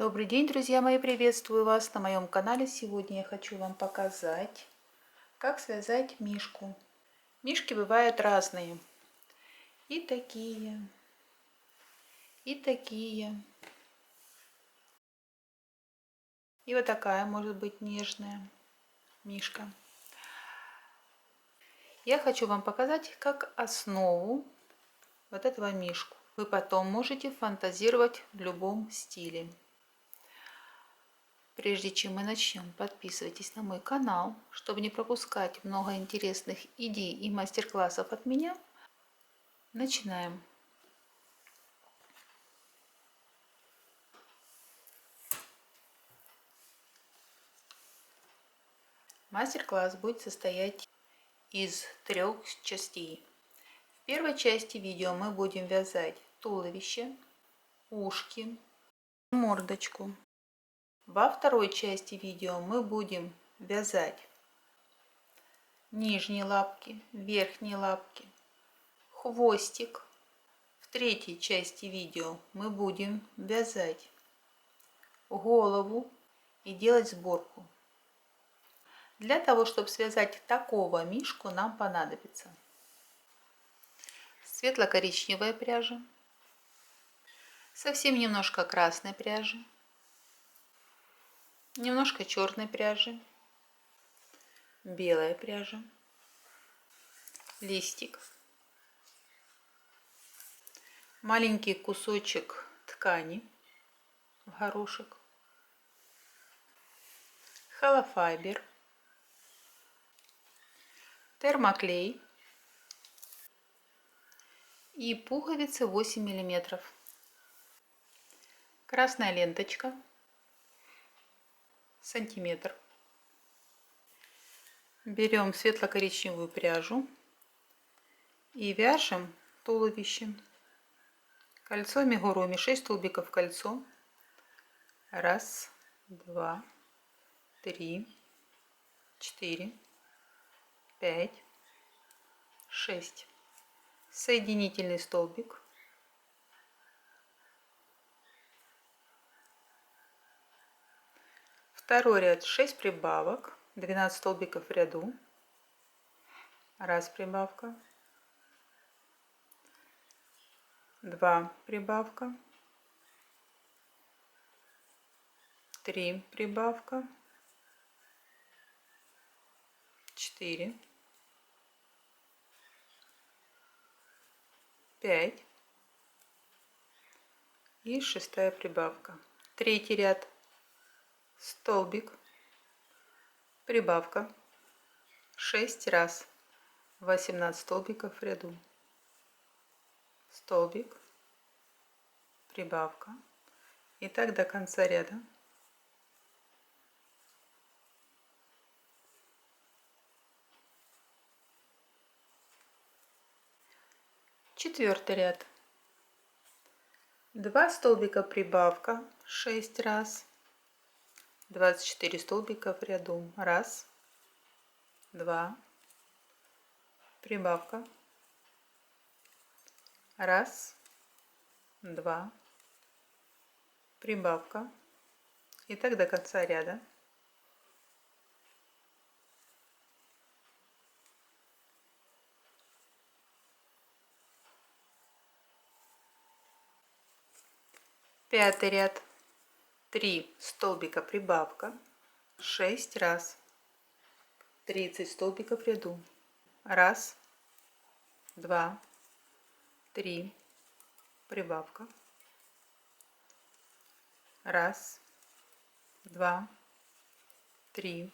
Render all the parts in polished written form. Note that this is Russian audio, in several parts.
Добрый день, друзья мои, приветствую вас на моем канале. Сегодня я хочу вам показать, как связать мишку. Мишки бывают разные. И такие, и такие. И вот такая может быть нежная мишка. Я хочу вам показать как основу вот этого мишку. Вы потом можете фантазировать в любом стиле. Прежде чем мы начнем, подписывайтесь на мой канал, чтобы не пропускать много интересных идей и мастер-классов от меня. Начинаем. Мастер-класс будет состоять из 3 частей. В первой части видео мы будем вязать туловище, ушки, мордочку. Во второй части видео мы будем вязать нижние лапки, верхние лапки, хвостик. В третьей части видео мы будем вязать голову и делать сборку. Для того, чтобы связать такого мишку, нам понадобится светло-коричневая пряжа, совсем немножко красной пряжи, немножко черной пряжи, белая пряжа, листик, маленький кусочек ткани в горошек, холофайбер, термоклей и пуговицы 8 мм, красная ленточка сантиметр. Берем светло-коричневую пряжу и вяжем туловище. Кольцо амигуруми, 6 столбиков кольцо. 1, 2, 3, 4, 5, 6. Соединительный столбик. Второй ряд 6 прибавок, 12 столбиков в ряду. 1 прибавка, 2 прибавка, 3 прибавка, 4, 5 и 6 прибавка. Третий ряд столбик, прибавка, 6 раз, 18 столбиков в ряду, столбик, прибавка, и так до конца ряда. Четвертый ряд 2 столбика прибавка, 6 раз, 24 столбика в ряду, 1, 2, прибавка, 1, 2, прибавка, и так до конца ряда. Пятый ряд 3 столбика прибавка, 6 раз, 30 столбиков в ряду, 1, 2, 3, прибавка, 1, 2, 3,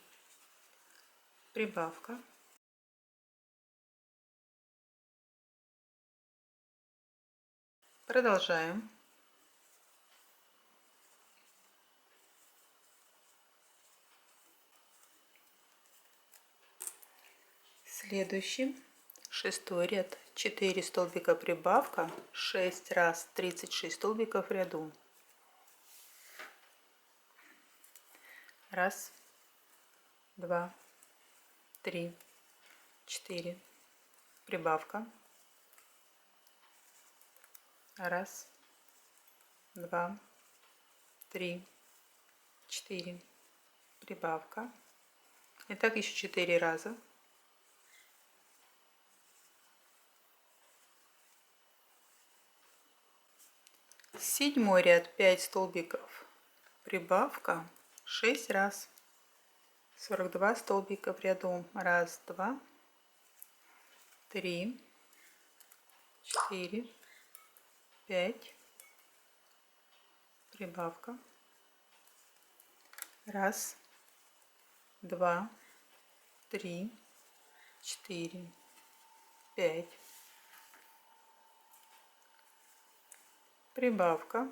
прибавка, продолжаем. Следующий 6 ряд 4 столбика прибавка, 6 раз, 36 столбиков в ряду, 1, 2, 3, 4, прибавка, 1, 2, 3, 4, прибавка. И так еще 4 раза. Седьмой ряд 5 столбиков, прибавка 6 раз. 42 столбика в ряду. 1, 2, 3, 4, 5, прибавка. 1, 2, 3, 4, 5, прибавка.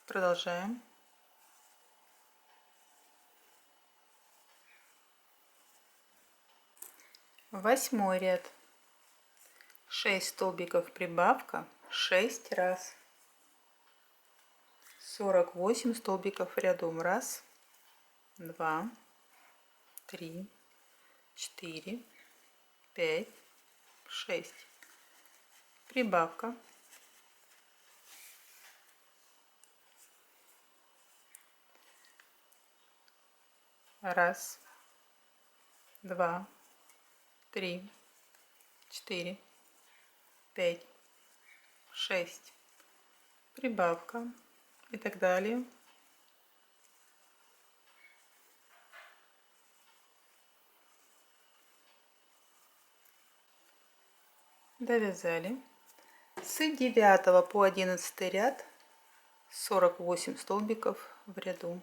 Продолжаем. Восьмой ряд 6 столбиков, прибавка 6 раз. 48 столбиков в ряду. 1, 2, 3, 4, 5, 6. Прибавка. Раз, 2, 3, 4, 5, 6. Прибавка. И так далее. Довязали. С 9 по 11 ряд 48 столбиков в ряду.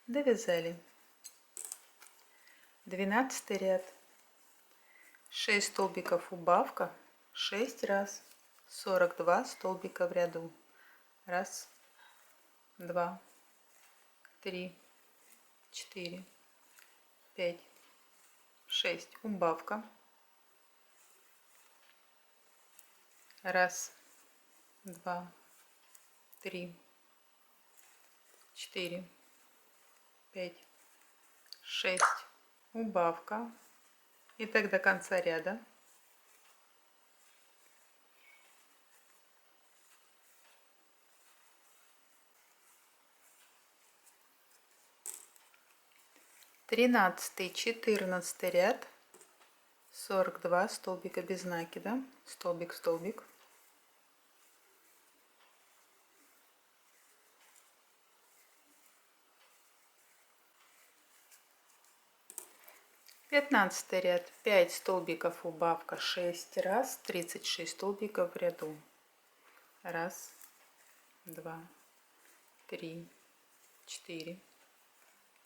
Довязали. 12 ряд 6 столбиков, убавка 6 раз. 42 столбика в ряду. 1, 2, 3, 4, 5, 6. Убавка. 1, 2, 3, 4, 5, 6. Убавка. И так до конца ряда. Тринадцатый, 14 ряд 42 столбика без накида. Столбик, столбик. Пятнадцатый ряд 5 столбиков, убавка 6 раз. 36 столбиков в ряду. 1, 2, 3, 4,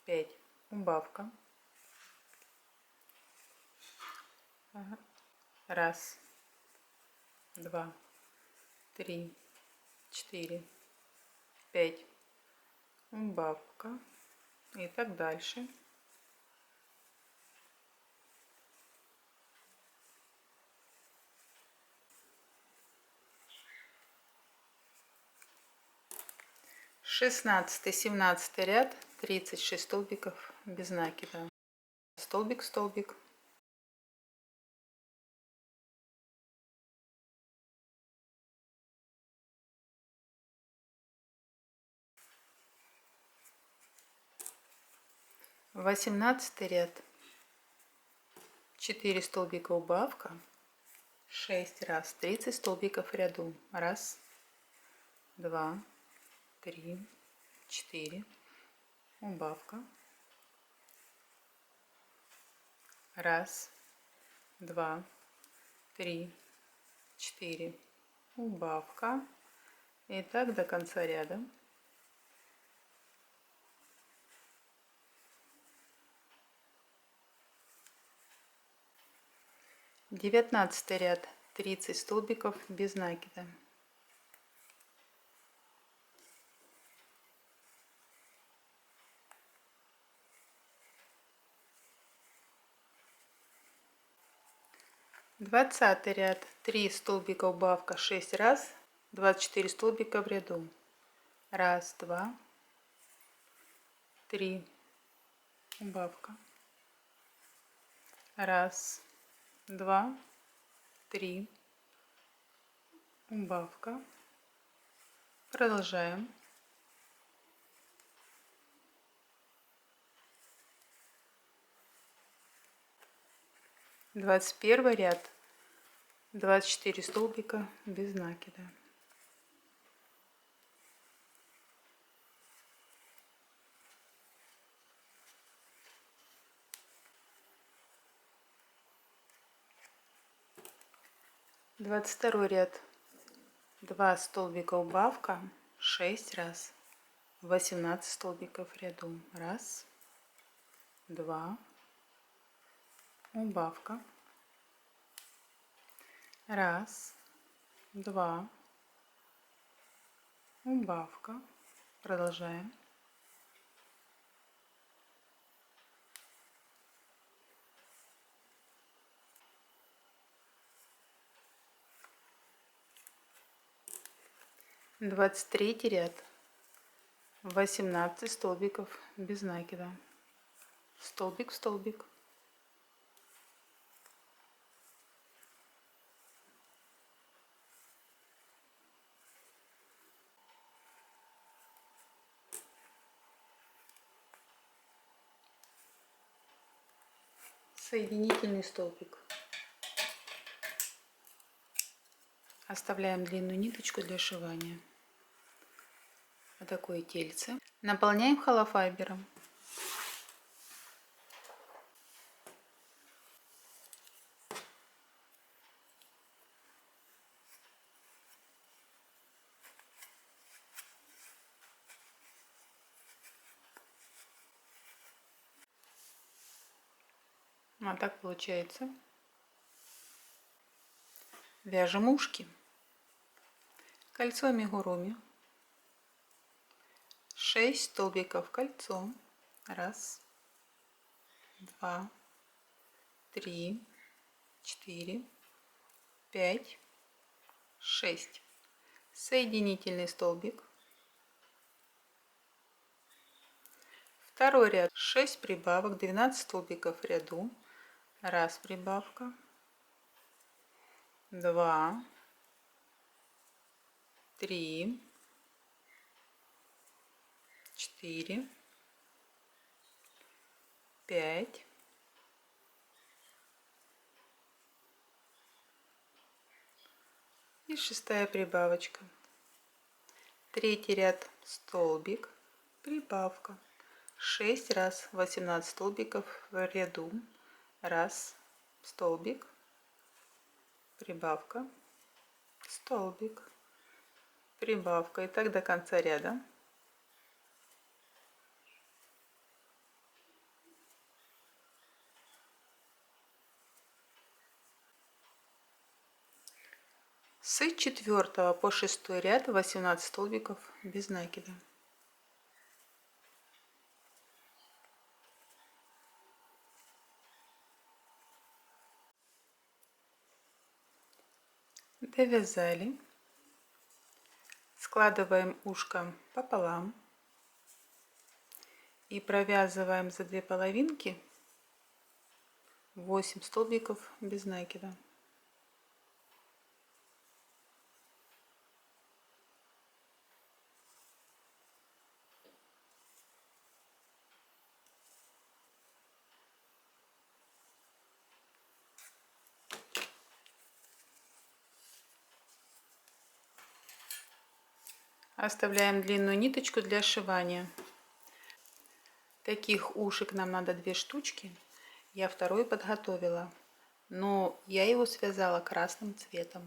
5. Убавка. 1, 2, 3, 4, 5. Убавка. И так дальше. Шестнадцатый, 17 ряд 36 столбиков без накида. Столбик, столбик. Восемнадцатый ряд 4 столбика, убавка 6 раз. 30 столбиков в ряду. 1, 2, 3, 4. Убавка. 1, 2, 3, 4. Убавка. И так до конца ряда. Девятнадцатый ряд 30 столбиков без накида. Двадцатый ряд 3 столбика, убавка 6 раз. 24 столбика в ряду. 1, 2, 3. Убавка. 1, 2, 3, убавка, продолжаем. 21 ряд, 24 столбика без накида. Двадцать второй ряд, 2 столбика убавка, 6 раз, 18 столбиков в ряду. Раз, два, убавка, раз, два, убавка, продолжаем. 23 ряд, 18 столбиков без накида, столбик в столбик. Соединительный столбик. Оставляем длинную ниточку для сшивания. Вот такое тельце. Наполняем холофайбером. Вот так получается. Вяжем ушки. Кольцо амигуруми. 6 столбиков кольцо. Раз, два, три, 4, 5, 6. Соединительный столбик. Второй ряд, 6 прибавок, 12 столбиков в ряду. Раз прибавка, 2, 3, 4, 5, и шестая прибавочка. Третий ряд, столбик, прибавка. 6 раз, 18 столбиков в ряду. Раз, столбик, прибавка, столбик, прибавка. И так до конца ряда. С 4 по 6 ряд 18 столбиков без накида. Довязали. Складываем ушко пополам и провязываем за 2 половинки 8 столбиков без накида. Оставляем длинную ниточку для сшивания. Таких ушек нам надо 2 штучки. Я второй подготовила, но я его связала красным цветом.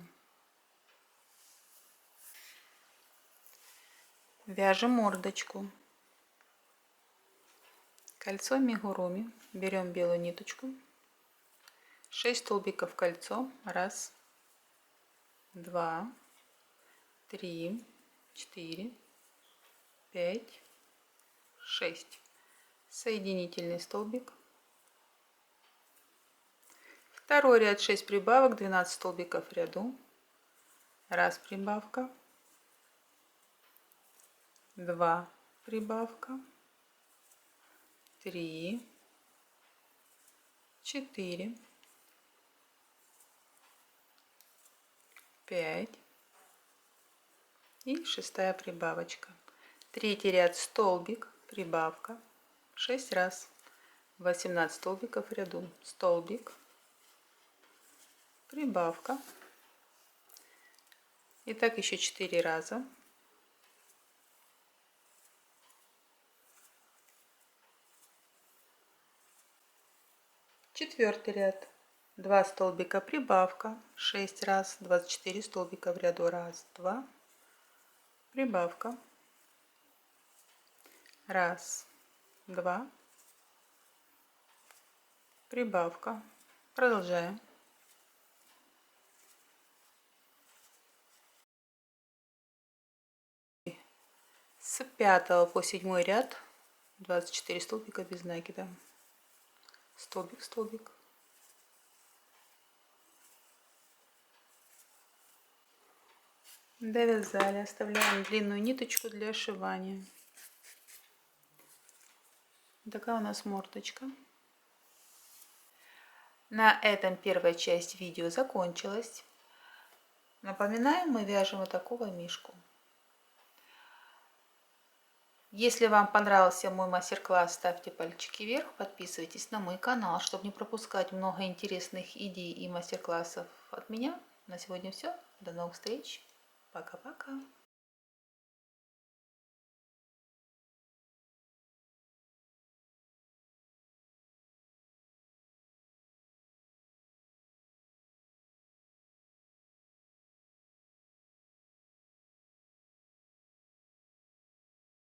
Вяжем мордочку. Кольцо амигуруми. Берем белую ниточку. 6 столбиков кольцо. Раз, два, 3, 4, 5, 6. Соединительный столбик. Второй ряд, 6 прибавок, 12 столбиков в ряду. Раз прибавка, 2 прибавка, 3, 4, 5 и 6 прибавочка. Третий ряд столбик, прибавка 6 раз, 18 столбиков в ряду, столбик, прибавка, и так еще 4 раза. Четвертый ряд, 2 столбика, прибавка 6 раз, 24 столбика в ряду, 1, 2, прибавка, 1, 2, прибавка. Продолжаем. С 5 по 7 ряд 24 столбика без накида. Столбик, столбик. Довязали, оставляем длинную ниточку для сшивания. Такая у нас мордочка. На этом первая часть видео закончилась. Напоминаем, мы вяжем вот такого мишку. Если вам понравился мой мастер-класс, ставьте пальчики вверх, подписывайтесь на мой канал, чтобы не пропускать много интересных идей и мастер-классов от меня. На сегодня все. До новых встреч. Пока-пока.